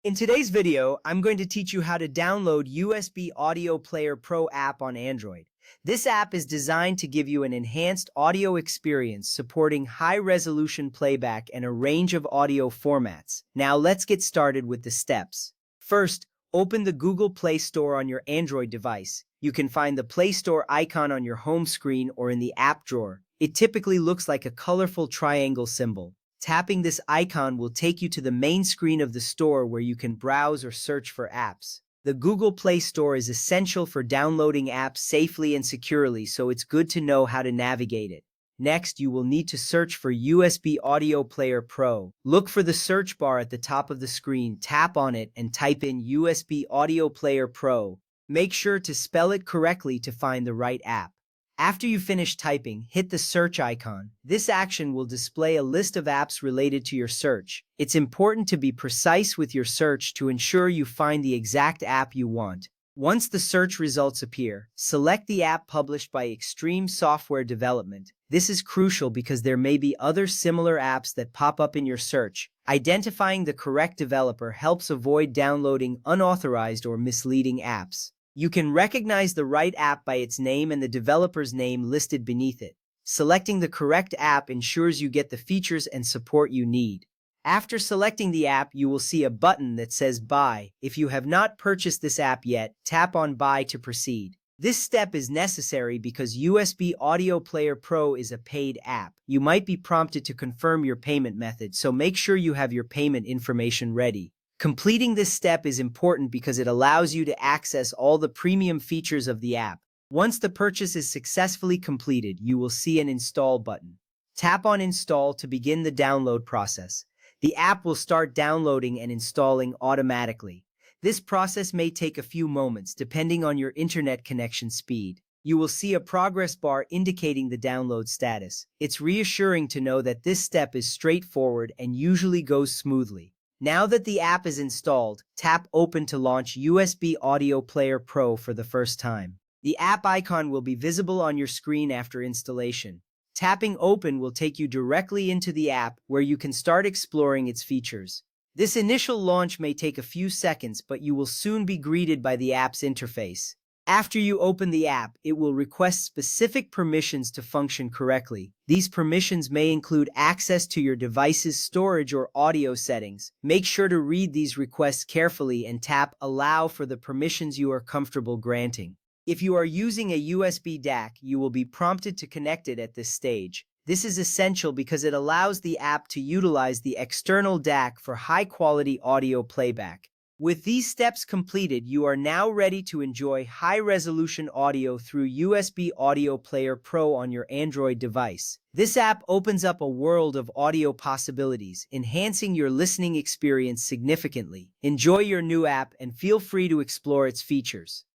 In today's video, I'm going to teach you how to download USB Audio Player Pro app on Android. This app is designed to give you an enhanced audio experience supporting high-resolution playback and a range of audio formats. Now let's get started with the steps. First, open the Google Play Store on your Android device. You can find the Play Store icon on your home screen or in the app drawer. It typically looks like a colorful triangle symbol. Tapping this icon will take you to the main screen of the store where you can browse or search for apps. The Google Play Store is essential for downloading apps safely and securely, so it's good to know how to navigate it. Next, you will need to search for USB Audio Player Pro. Look for the search bar at the top of the screen, tap on it, and type in USB Audio Player Pro. Make sure to spell it correctly to find the right app. After you finish typing, hit the search icon. This action will display a list of apps related to your search. It's important to be precise with your search to ensure you find the exact app you want. Once the search results appear, select the app published by Extreme Software Development. This is crucial because there may be other similar apps that pop up in your search. Identifying the correct developer helps avoid downloading unauthorized or misleading apps. You can recognize the right app by its name and the developer's name listed beneath it. Selecting the correct app ensures you get the features and support you need. After selecting the app, you will see a button that says Buy. If you have not purchased this app yet, tap on Buy to proceed. This step is necessary because USB Audio Player Pro is a paid app. You might be prompted to confirm your payment method, so make sure you have your payment information ready. Completing this step is important because it allows you to access all the premium features of the app. Once the purchase is successfully completed, you will see an Install button. Tap on Install to begin the download process. The app will start downloading and installing automatically. This process may take a few moments depending on your internet connection speed. You will see a progress bar indicating the download status. It's reassuring to know that this step is straightforward and usually goes smoothly. Now that the app is installed, tap Open to launch USB Audio Player Pro for the first time. The app icon will be visible on your screen after installation. Tapping Open will take you directly into the app where you can start exploring its features. This initial launch may take a few seconds, but you will soon be greeted by the app's interface. After you open the app, it will request specific permissions to function correctly. These permissions may include access to your device's storage or audio settings. Make sure to read these requests carefully and tap Allow for the permissions you are comfortable granting. If you are using a USB DAC, you will be prompted to connect it at this stage. This is essential because it allows the app to utilize the external DAC for high-quality audio playback. With these steps completed, you are now ready to enjoy high-resolution audio through USB Audio Player Pro on your Android device. This app opens up a world of audio possibilities, enhancing your listening experience significantly. Enjoy your new app and feel free to explore its features.